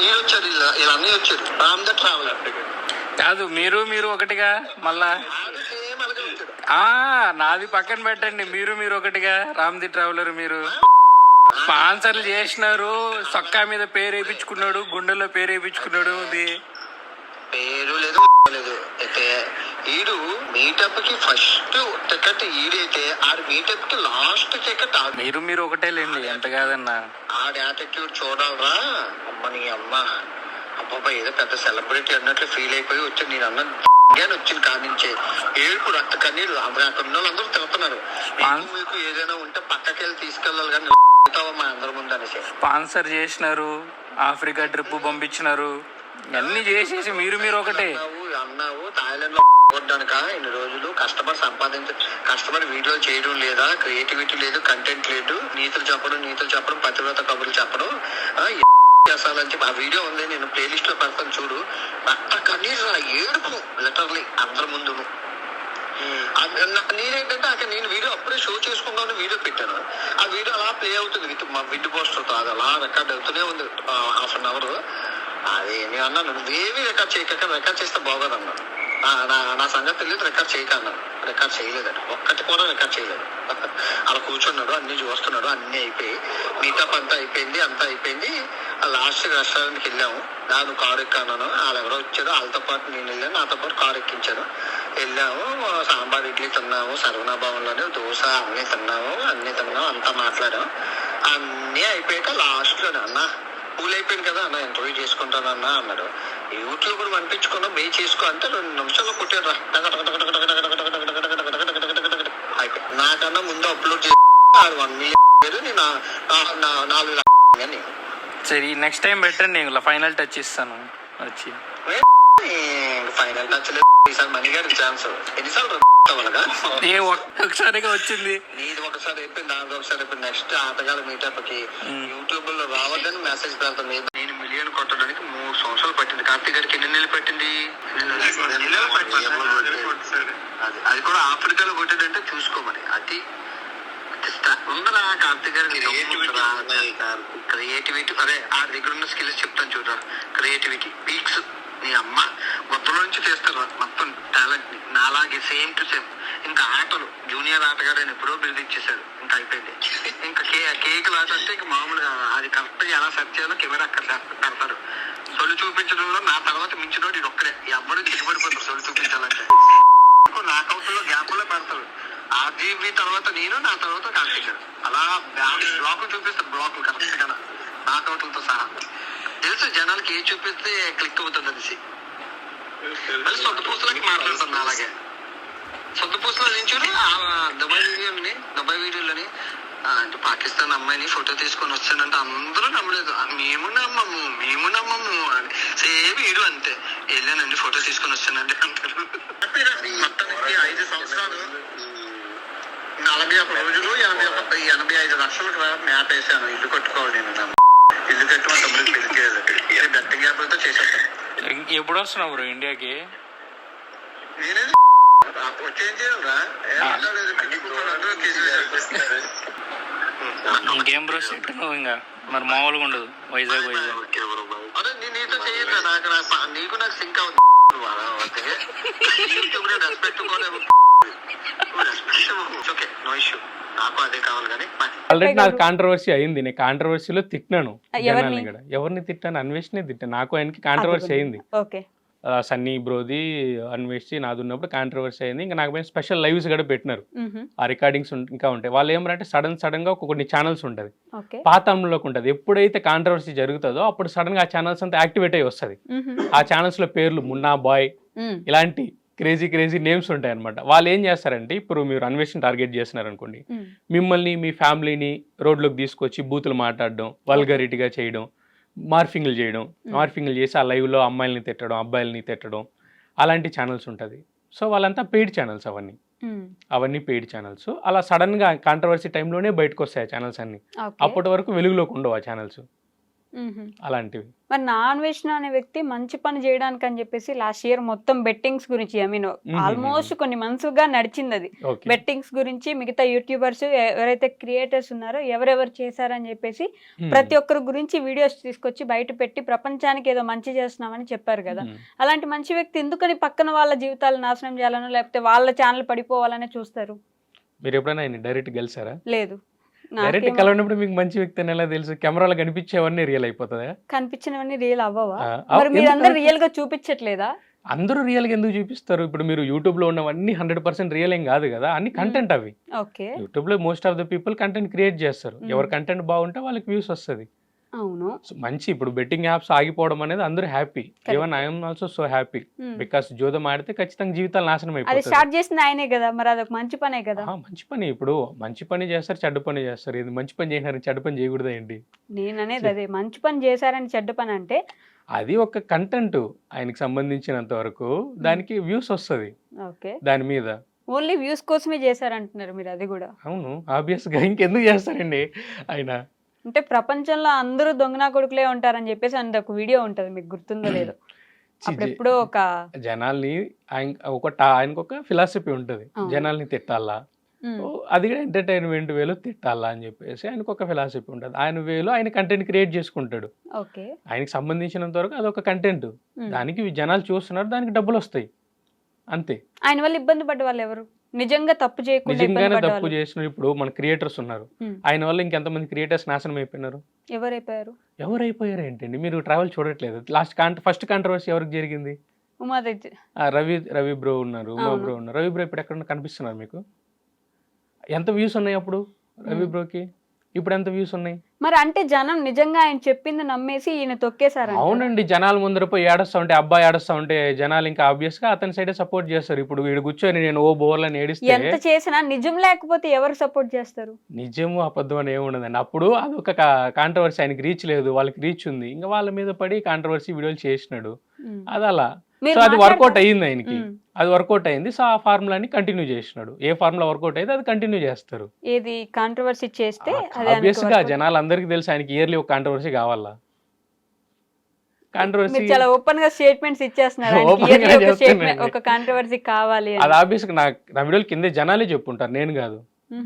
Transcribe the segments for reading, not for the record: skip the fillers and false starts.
ఈడొచ్చారు, ఇలా అన్నీ వచ్చారు. రామ్ ద ట్రావెలర్ కాదు, మీరు ఒకటిగా మళ్ళా. నాది పక్కన పెట్టండి. మీరు ఒకటిగా రామ్ ది ట్రావెలర్. మీరు స్పాన్సర్లు చేసినారు, సొక్కా మీద పేరు వేయించుకున్నాడు, గుండెల్లో పేరు వేయించుకున్నాడు. పేరు లేదు లేదు. అయితే ఈడు మీటప్ కి ఫస్ట్ టికెట్ ఈడైతే ఆడు మీటప్ కి లాస్ట్ టికెట్. మీరు ఒకటే లేండి, ఎంత కాదన్నా. ఆడి యాటిట్యూడ్ చూడాలరా. అమ్మని అమ్మ అబ్బాబా ఏదో పెద్ద సెలబ్రిటీ అన్నట్లు ఫీల్ అయిపోయి వచ్చి నేను అన్న వచ్చింది కానించే ఏడుపు రక్త కన్నీళ్ళు. అక్కడ ఉన్న వాళ్ళందరూ తిరుగుతున్నారు. మీకు ఏదైనా ఉంటే పక్కకి వెళ్ళి తీసుకెళ్ళాలి కానీ మా అందరి ముందు అనేసి స్పాన్సర్ చేసినారు, ఆఫ్రికా ట్రిప్ పంపించినారు, అన్ని చేసేసి మీరు ఒకటే అన్నావు. థాయిలాండ్ లో కొట్టడానిక ఇన్ని రోజులు కష్టపడి వీడియోలు చేయడం లేదా, క్రియేటివిటీ లేదు, కంటెంట్ లేదు, నీతులు చెప్పడం పతివ్రత కబుర్లు చెప్పడం చేస్తానని చెప్పి ఆ వీడియో ఉంది, నేను ప్లేలిస్ట్ లో పెడతాను చూడు. రక్త కనీసం ఏడుపు లిటరలీ అందరి ముందు. నేనేంటంటే అక్కడ నేను వీడియో అప్పుడే షో చేసుకుందామని వీడియో పెట్టాను. ఆ వీడియో అలా ప్లే అవుతుంది విత్ మా విడ్ పోస్టర్ తో. అది అలా రికార్డ్ అవుతూనే ఉంది హాఫ్ అన్ అవర్. అది నేను అన్నాను, నువ్వేమీ రికార్డ్ చేయక, రికార్డ్ చేస్తే బాగోదన్నా. నా సంగతి తెలియదు, రికార్డ్ చేయక అన్నాను. రికార్డ్ చేయలేదండి, ఒక్కటి కూడా రికార్డ్ చేయలేదు. అలా కూర్చున్నాడు, అన్ని చూస్తున్నాడు, అన్ని అయిపోయి మీటప్ అంతా అయిపోయింది. లాస్ట్ రెస్టారెంట్కి వెళ్ళాము. నేను కారు ఎక్కాను, వాళ్ళు ఎవరో వచ్చారు, వాళ్ళతో పాటు నేను వెళ్ళాను, నాతో పాటు కారు ఎక్కించాను. వెళ్ళాము, సాంబార్ ఇడ్లీ తిన్నాము, సర్వనా భవన్లోనే దోశ అన్నీ తిన్నాము, అంతా మాట్లాడాము. అన్నీ అయిపోయాక లాస్ట్ లోనే అన్న కూల్ అయిపోయింది కదా అన్న, ఇంటర్వ్యూ చేసుకుంటానన్నా అన్నాడు. యూట్యూబ్ పంపించుకున్నా బే చేసుకో అంటే 2 నిమిషాల్లో కొట్టాడు. అయిపోయి నాకన్నా ముందు అప్లోడ్ చేసి 1 మిలియన్ నేను 4 లక్షలు. సరే, నెక్స్ట్ టైం పెట్టండి, ఫైనల్ టచ్ ఇస్తాను వచ్చి. ఫైనల్ టచ్ లేదు ఈసారి మణిగారికి ఛాన్స్. ఎన్నిసార్లు ఒకసారిగా వచ్చింది, నీది ఒకసారి అయిపోయింది, నాది ఒకసారి అయిపోయింది. నెక్స్ట్ ఆటగాళ్ళ మీటప్ కి యూట్యూబ్ లో రావద్దని మెసేజ్ పెడతాను. నేను మిలియన్ కొట్టడానికి 3 సంవత్సరాలు పట్టింది. కార్తీక్ గారికి ఎన్ని నెలలు పట్టింది? అది కూడా ఆఫ్రికాలో కొట్టాడంటే చూసుకోమని. అది ఉందరా కార్తీక్ గారి క్రియేటివిటీ. అదే ఆ దగ్గర ఉన్న స్కిల్స్ చెప్తాను చూడరా. క్రియేటివిటీ పీక్స్ నీ అమ్మ మొత్తంలో నుంచి తీస్తారు మొత్తం టాలెంట్ ని. నాలాగే సేమ్ టు సేమ్. ఇంకా ఆటలు జూనియర్ ఆటగాడని ఎప్పుడో బిల్డ్ ఇచ్చేసాడు, ఇంకా అయిపోయింది. ఇంకా కేక్ లాట అంటే ఇంకా మామూలుగా అది కరెక్ట్ గా ఎలా సెట్ చేయాలో కెమెరా అక్కడ పెడతారు. సొల్లు చూపించడంలో నా తర్వాత మించినోడు ఇది ఒక్కడే. ఎవ్వరు దిగబడిపోతారు సొల్లు చూపించాలంటే. నాకౌట్ లో గ్యాప్ లో పెడతారు. ఆర్జీబీ తర్వాత నేను, నా తర్వాత కార్తీక్ అలా బ్లాకులు చూపిస్తారు. బ్లాకులు కరెక్ట్ గా నాకౌట్లతో సహా. తెలుసు జనాలకి ఏ చూపిస్తే క్లిక్ అవుతుంది అనేసి. మళ్ళీ సొంత పూసలకి మాట్లాడుతున్నా. అలాగే సొంత పూసలో నుంచి దుబాయ్ వీడియోలని అంటే పాకిస్తాన్ అమ్మాయిని ఫోటో తీసుకొని వచ్చానంటే అందరూ నమ్మలేదు. మేము నమ్మము అని. సేమ్ వీడియో అంతే. వెళ్ళానండి ఫోటో తీసుకొని వచ్చానండి అంటారు. మొత్తానికి 5 సంవత్సరాలు 41 రోజులు 85 లక్షలకు మ్యాప్ వేసాను. ఇల్లు కట్టుకోవాలి నేను. ఇల్లు కట్టుకుని తమ్ముడికి పెళ్లి చేయాలి. గట్టి గ్యాప్లతో చేసేస్తాను. ఎప్పుడు వస్తున్నావు బ్రో ఇండియాకి? నేనేది వచ్చేం చేయాలరా. ఇంకేం బ్రో సెట్ నువ్వు ఇంకా మరి మామూలుగా ఉండదు. వైజాగ్ అదే నీతో చేయొద్దా? నీకు నాకు సింక్ అవుతుంది. రెస్పెక్ట్ కూడా ఓకే, నో ఇష్యూ. నాకు అదే కావాలి. కానీ ఆల్రెడీ నాకు కాంట్రవర్సీ అయింది. నేను కాంట్రవర్సీలో తిట్టినాను జనాన్ని కూడా. ఎవరిని తిట్టాను? అన్వేషణే తిట్టాను. నాకు ఆయనకి కాంట్రవర్సీ అయింది. సన్నీ బ్రోది అన్వేషి నాది ఉన్నప్పుడు కాంట్రవర్సీ అయింది. ఇంకా నాకు పైన స్పెషల్ లైవ్స్ కూడా పెట్టినారు. ఆ రికార్డింగ్స్ ఇంకా ఉంటాయి. వాళ్ళు ఏమంటే సడన్ గా కొన్ని ఛానల్స్ ఉంటుంది, పాతంలోకి ఉంటుంది. ఎప్పుడైతే కాంట్రవర్సీ జరుగుతుందో అప్పుడు సడన్ గా ఆ ఛానల్స్ అంతా యాక్టివేట్ అయ్యి వస్తుంది. ఆ ఛానల్స్ లో పేర్లు మున్నా బాయ్ ఇలాంటి క్రేజీ నేమ్స్ ఉంటాయి అనమాట. వాళ్ళు ఏం చేస్తారంటే, ఇప్పుడు మీరు అన్వేషణ టార్గెట్ చేస్తున్నారు అనుకోండి, మిమ్మల్ని మీ ఫ్యామిలీని రోడ్లోకి తీసుకొచ్చి బూతులు మాట్లాడడం, వల్గరిటీగా చేయడం, మార్ఫింగ్లు చేసి ఆ లైవ్లో అమ్మాయిల్ని తిట్టడం, అబ్బాయిల్ని తిట్టడం, అలాంటి ఛానల్స్ ఉంటుంది. సో వాళ్ళంతా పెయిడ్ ఛానల్స్, అవన్నీ పెయిడ్ ఛానల్స్. అలా సడన్గా కాంట్రవర్సీ టైంలోనే బయటకు వస్తాయి ఆ ఛానల్స్ అన్ని. అప్పటి వరకు వెలుగులోకి ఉండవు ఆ ఛానల్స్. అలాంటివి. మరి నా అన్వేషణ అనే వ్యక్తి మంచి పని చేయడానికి అని చెప్పేసి లాస్ట్ ఇయర్ మొత్తం బెట్టింగ్స్ గురించి ఐ మీన్ ఆల్మోస్ట్ కొన్ని మంత్స్గా నడిచింది అది. ఓకే. బెట్టింగ్స్ గురించి మిగతా యూట్యూబర్స్ ఎవరైతే క్రియేటర్స్ ఉన్నారో ఎవరెవరు చేశారని చెప్పేసి ప్రతి ఒక్కరి గురించి వీడియోస్ తీసుకొచ్చి బయట పెట్టి ప్రపంచానికి ఏదో మంచి చేస్తున్నామని చెప్పారు కదా. అలాంటి మంచి వ్యక్తి ఎందుకని పక్కన వాళ్ళ జీవితాలు నాశనం చేయాలనో లేకపోతే వాళ్ళ ఛానల్ పడిపోవాలనే చూస్తారు? మీరు ఎప్పుడైనా ఆయన డైరెక్ట్ కలిసారా? లేదు. డైరెక్ట్ కలవనప్పుడు మీకు మంచి వ్యక్తి అని ఎలా తెలుసు? కెమెరాలో కనిపించేవన్నీ రియల్ అయిపోతుందా? కనిపించినవన్నీ రియల్ అవ్వవా? ఆ, మరి మీరు అందరు రియల్ గా చూపించట్లేదా? అందరూ రియల్గా ఎందుకు చూపిస్తారు? ఇప్పుడు మీరు యూట్యూబ్ లో ఉన్నవన్నీ 100% రియల్ ఏం కాదు కదా, అన్ని కంటెంట్ అవి. ఓకే. యూట్యూబ్ లో most of the people content create చేస్తారు. ఎవరి కంటెంట్ బాగుంటే వాళ్ళకి వ్యూస్ వస్తుంది. అవును. మంచి ఇప్పుడు బెట్టింగ్ యాప్స్ ఆగిపోవడం అనేది అందరూ happy. Even I'm also so happy because జూదం ఆడితే ఖచ్చితంగా జీవితాలు నాశనం అది అయిపోతుంది. స్టార్ట్ చేసింది ఆయనే కదా, మరి అదొక మంచి పనే కదా. మంచి పని. ఇప్పుడు మంచి పని చేస్తారు, చెడ్డ పని చేస్తారు. ఇది మంచి పని చేసినారు, చెడ్డ పని చేయకూడదా ఏంటి? నేను అనేది అదే, మంచి పని చేశారని చెడ్డ పని అంటే అది ఒక కంటెంట్ ఆయనకి సంబంధించినంత వరకు దానికి వ్యూస్ వస్తుంది ఓకే. దాని మీద. ఓన్లీ వ్యూస్ కోసమే చేశారంటున్నారు మీరు, అది కూడా. అవును, ఆబ్వియస్ గా ఇంకెందుకు చేస్తారండి ఆయన? అంటే ప్రపంచంలో అందరూ దొంగనా కొడుకులే ఉంటారని చెప్పేసి అంత ఒక వీడియో ఉంటది, మీకు గుర్తుందో లేదో. అప్పుడెప్పుడో ఒక జనాల్ని ఆయనకు ఒక ఫిలాసఫీ ఉంటది, జనాల్ని తిట్టాలా, అది కూడా ఎంటర్టైన్మెంట్ వేలో తిట్టాలా అని చెప్పేసి ఆయనకు ఒక ఫిలాసఫీ ఉంటుంది. ఆయన వేలో ఆయన కంటెంట్ క్రియేట్ చేసుకుంటాడు. ఓకే. ఆయనకి సంబంధించినంత వరకు అదొక కంటెంట్, దానికి జనాలు చూస్తున్నారు, దానికి డబ్బులు వస్తాయి అంతే. ఆయన వల్ల ఇబ్బంది పడ్డ వాళ్ళు ఎవరు? నిజంగా తప్పు చేయకుండా నిజంగానే తప్పు చేసిన ఇప్పుడు మన క్రియేటర్స్ ఉన్నారు, ఆయన వల్ల ఇంకెంతమంది క్రియేటర్స్ నాశనం అయిపోయినారు. ఎవరైపోయారు ఏంటండి? మీరు ట్రావెల్ చూడట్లేదు. ఫస్ట్ కాంట్రవర్సీ ఎవరికి జరిగింది? ఉమాదత్తి. రవి బ్రో ఉన్నారు, ఉమా బ్రో ఉన్నారు. రవి బ్రో ఇప్పుడు ఎక్కడ కనిపిస్తున్నారు మీకు? ఎంత వ్యూస్ ఉన్నాయి అప్పుడు రవి బ్రోకి? ఇప్పుడు ఎంత వ్యూస్ ఉన్నాయి? మరి అంటే జనం నిజంగా ఆయన చెప్పింది నమ్మేసి ఈయన తొక్కేశారు. అవునండి, జనాల ముందర పోయి ఏడుస్తా ఉంటే, అబ్బాయి ఏడుస్తా ఉంటే జనాలు ఇంకా ఆబ్వియస్ గా అతని సైడే సపోర్ట్ చేస్తారు. ఇప్పుడు వీడు కూర్చొని నేను ఓ బోర్లని ఏడిస్తే ఎంత చేసినా నిజం లేకపోతే ఎవరు సపోర్ట్ చేస్తారు? నిజము అబద్ధం అని ఏముండదండి. అప్పుడు అదొక కాంట్రవర్సీ, ఆయనకి రీచ్ లేదు, వాళ్ళకి రీచ్ ఉంది, ఇంకా వాళ్ళ మీద పడి కాంట్రవర్సీ వీడియోలు చేసినాడు. అది అలా. సో అది వర్కౌట్ అయ్యింది ఆయనకి, అది వర్కౌట్ అయింది. సో ఆ ఫార్ములాని కంటిన్యూ చేసినాడు. ఏ ఫార్ములా వర్కౌట్ అయితే అది కంటిన్యూ చేస్తారు. ఏది కాంట్రవర్సీ చేస్తే ఆబ్వియస్ గా జనాలు అందరికి తెలుసు ఆయనకి ఇయర్లీ ఒక కాంట్రవర్సీ కావాలా. కాంట్రవర్సీ చాలా ఓపెన్ గా స్టేట్మెంట్స్ ఇచ్చేస్తున్నారు, ఒక కాంట్రవర్సీ కావాలి. అది ఆబ్వియస్ గా నా వీడియోలు కింద జనాలే చెప్పుంటారు, నేను కాదు.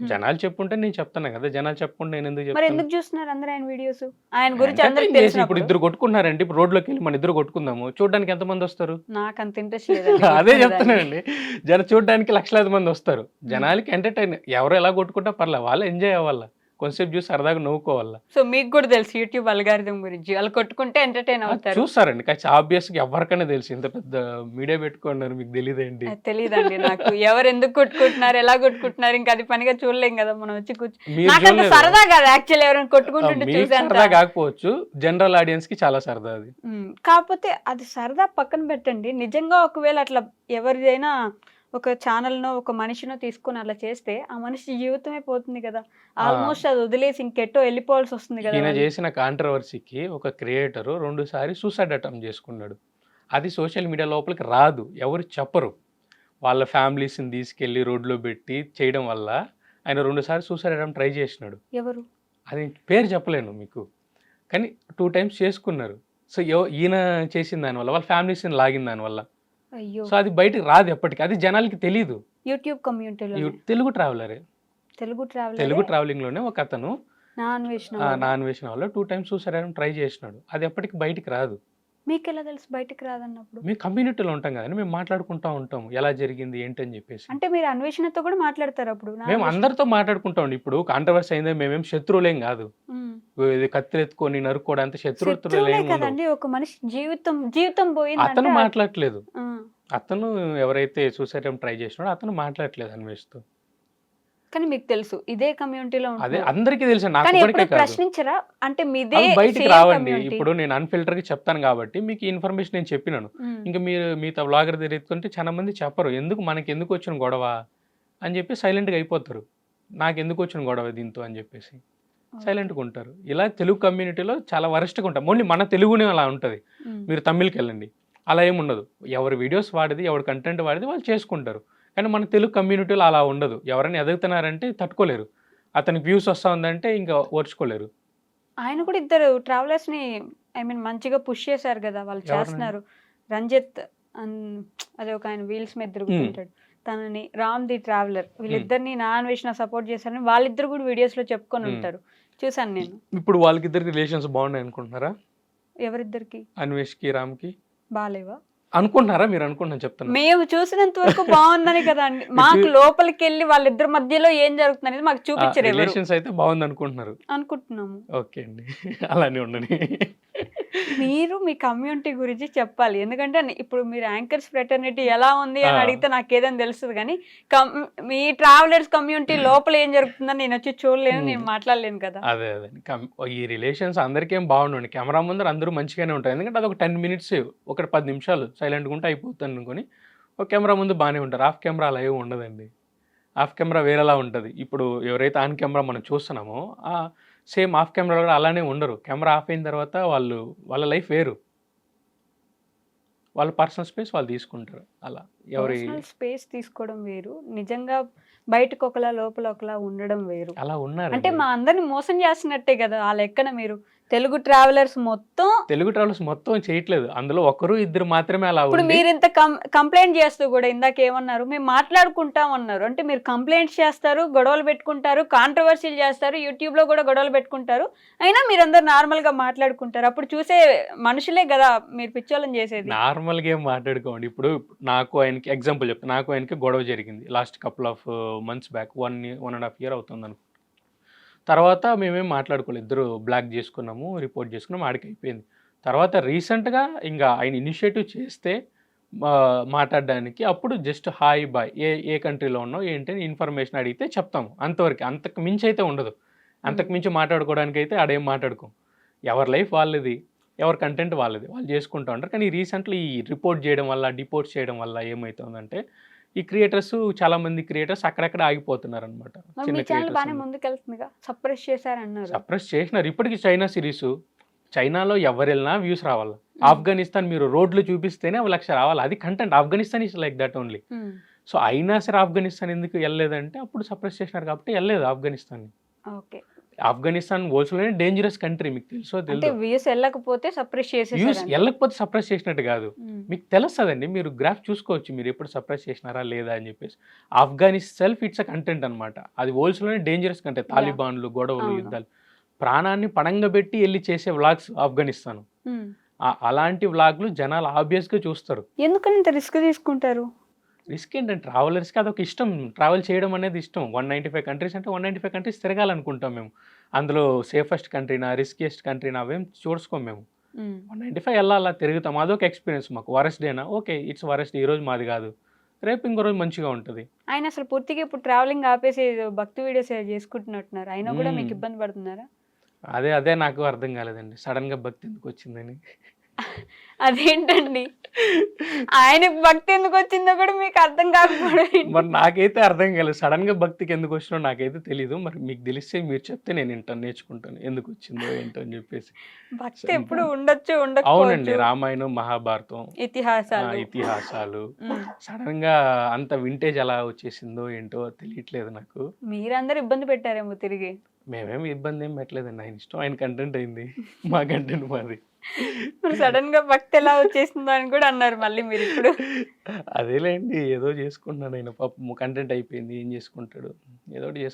జనాలు చెప్పుంటే నేను చెప్తాను కదా, జనాలు చెప్పుకుంటే నేను ఎందుకు చెప్తాను? ఎందుకు చూస్తున్నారు అందరూ ఆయన వీడియోస్? ఆయన గురించి అందరికీ తెలుసు. ఇప్పుడు ఇద్దరు కొట్టుకున్నారండి, ఇప్పుడు రోడ్లోకి వెళ్ళి మన ఇద్దరు కొట్టుకుందాము, చూడడానికి ఎంత మంది వస్తారు? నాకు అంత ఇంట్రెస్ట్ లేదు. అదే చెప్తున్నానండి, చూడడానికి లక్షలాది మంది వస్తారు. జనాలకి ఎంటర్టైన్, ఎవరు ఎలా కొట్టుకుంటా పర్లేదు, వాళ్ళు ఎంజాయ్ అవ్వాలా, కొంచెంసేపు చూసి సరదాగా నవ్వుకోవాలా. సో మీకు కూడా తెలుసు యూట్యూబ్ అల్గారిథం గురించి, వాళ్ళు కొట్టుకుంటే ఎంటర్టైన్ అవుతారు. చూస్తారండి, కానీ ఆబ్వియస్ గా ఎవరికైనా తెలుసు. ఇంత పెద్ద మీడియా పెట్టుకున్నారు, మీకు తెలియదేంటి? తెలియదండి నాకు, ఎవరు ఎందుకు కొట్టుకుంటున్నారు, ఎలా కొట్టుకుంటున్నారు, ఇంకా అది పనిగా చూడలేం కదా మనం వచ్చి కూర్చొని. నాకు సరదా కాదు యాక్చువల్లీ, ఎవరైనా కొట్టుకుంటుంటే చూసాను. సరదా కాకపోవచ్చు, జనరల్ ఆడియన్స్ కి చాలా సరదా అది. కాకపోతే అది సరదా పక్కన పెట్టండి, నిజంగా ఒకవేళ అట్లా ఎవరిదైనా ఒక ఛానల్నో ఒక మనిషినో తీసుకొని అలా చేస్తే ఆ మనిషి జీవితమే పోతుంది కదా. ఆల్మోస్ట్ అది వదిలేసి ఇంకెట్టో వెళ్ళిపోవాల్సి వస్తుంది కదా. ఈయన చేసిన కాంట్రవర్సీకి ఒక క్రియేటర్ 2 సార్లు సూసైడ్ అటెంప్ట్ చేసుకున్నాడు. అది సోషల్ మీడియా లోపలికి రాదు, ఎవరు చెప్పరు. వాళ్ళ ఫ్యామిలీస్ని తీసుకెళ్ళి రోడ్లో పెట్టి చేయడం వల్ల ఆయన 2 సార్లు సూసైడ్ అటెంప్ట్ ట్రై చేసినాడు. ఎవరు? అది పేరు చెప్పలేను మీకు, కానీ 2 టైమ్స్ చేసుకున్నారు. సో ఈయన చేసిన దానివల్ల వాళ్ళ ఫ్యామిలీస్ని లాగిన దానివల్ల. సో అది బయటకు రాదు ఎప్పటికీ, అది జనాలకి తెలీదు. యూట్యూబ్ కమ్యూనిటీలో తెలుగు ట్రావెలరే, తెలుగు ట్రావెలింగ్ లోనే ఒక అతను నా అన్వేషణ వల్ల 2 టైమ్స్ సూసైడ్ అటెంప్ట్ ట్రై చేసినాడు. అది ఎప్పటికి బయటికి రాదు. మీకు ఎలా తెలుసు బయటికి రాదన్నప్పుడు? మేము కమ్యూనిటీలో ఉంటాం కదండి, మేము మాట్లాడుకుంటా ఉంటాం ఎలా జరిగింది ఏంటి అని చెప్పేసి. అంటే మీరు అన్వేషణతో కూడా మాట్లాడతారు అప్పుడు? మేము అందరితో మాట్లాడుకుంటాం. ఇప్పుడు కాంట్రవర్సీ అయిందే, మేమేం శత్రువులేం కాదు, కత్తులు ఎత్తుకొని నరుక్కోవడానికి శత్రువులేం కదండి. ఒక మనిషి జీవితం పోయింది, అతను మాట్లాడట్లేదు. అతను ఎవరైతే సూసైడ్ అటెంప్ట్ ట్రై చేసినాడో అతను మాట్లాడట్లేదు అన్వేషిస్తూ. కానీ మీకు తెలుసు ఇదే కమ్యూనిటీలో అదే అందరికీ తెలుసు, నాకు ప్రశ్నించరా? అంటే మీదే బయటికి రావండి. ఇప్పుడు నేను అన్ఫిల్టర్ గా చెప్తాను కాబట్టి మీకు ఇన్ఫర్మేషన్ నేను చెప్పినాను. ఇంకా మీరు మీతో బ్లాగర్ తిరుగుతుంటే చాలా మంది చెప్పరు, ఎందుకు మనకి ఎందుకు వచ్చిన గొడవ అని చెప్పి సైలెంట్గా అయిపోతారు. నాకు ఎందుకు వచ్చిన గొడవ దీంతో అని చెప్పేసి సైలెంట్గా ఉంటారు. ఇలా తెలుగు కమ్యూనిటీలో చాలా వరస్ట్గా ఉంటాం. ఓన్లీ మన తెలుగునే అలా ఉంటుంది. మీరు తమిళ్కి వెళ్ళండి, అలా ఏముండదు. ఎవరి వీడియోస్ వాడిది, ఎవరి కంటెంట్ వాడిది వాళ్ళు చేసుకుంటారు. కానీ మన తెలుగు కమ్యూనిటీలో అలా ఉండదు. ఎవరైనా ఎదుగుతున్నారంటే తట్టుకోలేరు, అతనికి వ్యూస్ వస్తూ ఉందంటే ఇంకా ఓర్చుకోలేరు. ఆయన కూడా ఇద్దరు ట్రావెలర్స్ ని ఐ మీన్ మంచిగా పుష్ చేశారు కదా, వాళ్ళు ఎవరిని? చేస్తున్నారు. రంజిత్ అదే ఒక ఆయన వీల్స్ మీద తిరుగుతుంటాడు, తనని రామ్ ది ట్రావెలర్, వీళ్ళిద్దరిని నా అన్వేషణ సపోర్ట్ చేశారని వాళ్ళిద్దరు కూడా వీడియోస్ లో చెప్పుకొని ఉంటారు, చూసాను నేను. ఇప్పుడు వాళ్ళకిద్దరికి రిలేషన్స్ బాగున్నాయి అనుకుంటున్నారా? ఎవరిద్దరికి? అన్వేష్కి రామ్కి బాలేవా అనుకుంటున్నారా? మీరు అనుకుంటున్నా చెప్తున్నా. మేము చూసినంత వరకు బాగుందని కదా అండి, మాకు లోపలికి వెళ్ళి వాళ్ళిద్దరి మధ్యలో ఏం జరుగుతుంది అనేది మాకు చూపించరు ఎవరు. రిలేషన్స్ అయితే బాగుంది అనుకుంటున్నారు. అనుకుంటున్నాము. ఓకే అండి, అలానే ఉండని. మీరు మీ కమ్యూనిటీ గురించి చెప్పాలి, ఎందుకంటే ఇప్పుడు మీరు యాంకర్స్ ఫ్రెటర్నిటీ ఎలా ఉంది అని అడిగితే నాకు ఏదని తెలుస్తుంది, కానీ మీ ట్రావెలర్స్ కమ్యూనిటీ లోపల ఏం జరుగుతుందని నేను వచ్చి చూడలేను, నేను మాట్లాడలేను కదా. అదే అదే ఈ రిలేషన్స్ అందరికీ ఏం బాగుండండి. కెమెరా ముందర అందరూ మంచిగానే ఉంటారు, ఎందుకంటే అది ఒక 10 minutes, ఒక 10 నిమిషాలు సైలెంట్గా ఉంటే అయిపోతుంది అనుకుని ఒక కెమెరా ముందు బాగానే ఉంటారు. ఆఫ్ కెమెరా అలా ఏమి ఉండదండి. ఆఫ్ కెమెరా వేరేలా ఉంటుంది. ఇప్పుడు ఎవరైతే ఆన్ కెమెరా మనం చూస్తున్నామో సేమ్ ఆఫ్ కెమెరా కూడా అలానే ఉండరు. కెమెరా ఆఫ్ అయిన తర్వాత వాళ్ళ లైఫ్ వేరు, వాళ్ళ పర్సనల్ స్పేస్ వాళ్ళు తీసుకుంటారు. అలా ఎవరి స్పేస్ తీసుకోవడం వేరు, నిజంగా బయటకు ఒకలా లోపల ఒకలా ఉండడం వేరు. అలా ఉన్నారు. అంటే మా అందరిని మోసం చేస్తున్నట్టే కదా ఆ లెక్కన. మీరు తెలుగు ట్రావెలర్స్ మొత్తం చేయట్లేదు, అందులో ఒకరు ఇద్దరు మాత్రమే అలా ఇప్పుడు ఉండి మీరు ఇంత కంప్లైంట్ చేస్తూ కూడా ఇందాక ఏమన్నారు, మేము మాట్లాడుకుంటాం అన్నారు. అంటే మీరు కంప్లైంట్స్ చేస్తారు, గొడవలు పెట్టుకుంటారు, కాంట్రవర్సీలు చేస్తారు, యూట్యూబ్ లో కూడా గొడవలు పెట్టుకుంటారు, అయినా మీరందరూ నార్మల్ గా మాట్లాడుకుంటారు. అప్పుడు చూసే మనుషులే కదా మీరు పిచ్చోళ్ళని చేసేది. నార్మల్గా ఏం మాట్లాడుకోండి. ఇప్పుడు నాకు ఆయనకి ఎగ్జాంపుల్ చెప్తాను. నాకు ఆయనకి గొడవ జరిగింది last couple of months back, 1.5 year అవుతుంది అనుకో. తర్వాత మేమేం మాట్లాడుకోలేదు, ఇద్దరు బ్లాక్ చేసుకున్నాము, రిపోర్ట్ చేసుకున్నాము, ఆడికి అయిపోయింది. తర్వాత రీసెంట్గా ఇంకా ఆయన ఇనిషియేటివ్ చేస్తే మాట్లాడడానికి, అప్పుడు జస్ట్ హాయ్ బాయ్, ఏ కంట్రీలో ఉన్నావు ఏంటి అని ఇన్ఫర్మేషన్ అడిగితే చెప్తాము, అంతవరకు. అంతకు మించి అయితే ఉండదు. అంతకు మించి మాట్లాడుకోవడానికి అయితే ఆడేం మాట్లాడుకోం. ఎవరి లైఫ్ వాళ్ళది, ఎవరి కంటెంట్ వాళ్ళది, వాళ్ళు చేసుకుంటూ ఉంటారు. కానీ రీసెంట్లీ ఈ రిపోర్ట్ చేయడం వల్ల, డిపోర్ట్ చేయడం వల్ల ఏమవుతుందంటే ఈ క్రియేటర్స్, చాలా మంది క్రియేటర్స్ అక్కడక్కడ ఆగిపోతున్నారు అనమాట. సప్రెస్ చేశారన్నారు. సప్రెస్ చేసినారు. ఇప్పటికి చైనా సిరీస్, చైనాలో ఎవరు వెళ్ళినా వ్యూస్ రావాలి. ఆఫ్ఘనిస్తాన్ మీరు రోడ్లు చూపిస్తేనే 1 లక్ష రావాలి, అది content. Afghanistan is like that only. So అయినా సరే ఆఫ్ఘనిస్తాన్ ఎందుకు వెళ్ళలేదంటే అప్పుడు సప్రెస్ చేసినారు కాబట్టి వెళ్ళలేదు ఆఫ్ఘనిస్తాన్. ఆఫ్ఘనిస్తాన్ వరల్డ్లోనే డేంజరస్ కంట్రీ, మీకు తెలుసో తెలుసు. వ్యూస్ వెళ్ళకపోతే సప్రెస్ చేసినట్టు కాదు, మీకు తెలుస్తుందండి. మీరు గ్రాఫ్ చూసుకోవచ్చు, మీరు ఎప్పుడు సప్రెస్ చేసినారా లేదా అని చెప్పేసి. Afghanistan self it's a content అనమాట. అది వరల్డ్లోనే డేంజరస్ కంట్రీ. తాలిబాన్లు, గొడవలు, యుద్ధాలు, ప్రాణాన్ని పణంగా పెట్టి వెళ్ళి చేసే వ్లాగ్స్ ఆఫ్ఘనిస్తాన్. అలాంటి వ్లాగ్లు జనాలు ఆబ్వియస్గా చూస్తారు. ఎందుకని ఇంత రిస్క్ తీసుకుంటారు? రిస్క్ ఏంటంటే ట్రావెలర్స్కి అదొక ఇష్టం, ట్రావెల్ చేయడం అనేది ఇష్టం. 195 కంట్రీస్ అంటే 195 కంట్రీస్ తిరగాలనుకుంటాం మేము. అందులో సేఫెస్ట్ కంట్రీనా, రిస్కియస్ట్ కంట్రీనా అవేం చూసుకోం మేము. 195 వెళ్ళాలా, తిరుగుతాం, అదొక ఎక్స్పీరియన్స్ మాకు. వరస్ట్ డేనా, ఓకే ఇట్స్ వరస్ట్, ఈ రోజు మాది కాదు, రేపు ఇంకో రోజు మంచిగా ఉంటుంది. ఆయన అసలు పూర్తిగా ఇప్పుడు ట్రావెలింగ్ ఆపేసి భక్తి వీడియోస్ చేసుకుంటున్నట్టున్నారు, అయినా కూడా మీకు ఇబ్బంది పడుతున్నారా? అదే నాకు అర్థం కాలేదండి, సడన్గా భక్తి ఎందుకు వచ్చిందని. అదేంటండి, ఆయన భక్తి ఎందుకు వచ్చిందో కూడా మీకు అర్థం కాకపోవడం? మరి నాకైతే అర్థం కాలేదు, సడన్ గా భక్తికి ఎందుకు వచ్చినో నాకైతే తెలీదు. మరి మీకు తెలిస్తే మీరు చెప్తే నేను వింటాను, నేర్చుకుంటాను ఎందుకు వచ్చిందో ఏంటో అని చెప్పేసి. భక్తి ఎప్పుడు ఉండొచ్చు, అవునండి, రామాయణం, మహాభారతం, ఇతిహాసాలు సడన్ గా అంత వింటేజ్ ఎలా వచ్చేసిందో ఏంటో తెలియట్లేదు నాకు. మీరందరూ ఇబ్బంది పెట్టారేమో తిరిగి. మేమేమి ఇబ్బంది ఏం పెట్టలేదండి, ఆయన ఇష్టం, ఆయన కంటెంట్ అయింది, మా కంటెంట్ మాది. మరి సడన్ గా భక్తి ఎలా వచ్చేసిందో అని కూడా అన్నారు మళ్ళీ మీరు ఇప్పుడు. అదేలేండి, ఏదో చేసుకుంటున్నాను ఆయన, పాపం కంటెంట్ అయిపోయింది, ఏం చేసుకుంటాడు, ఏదో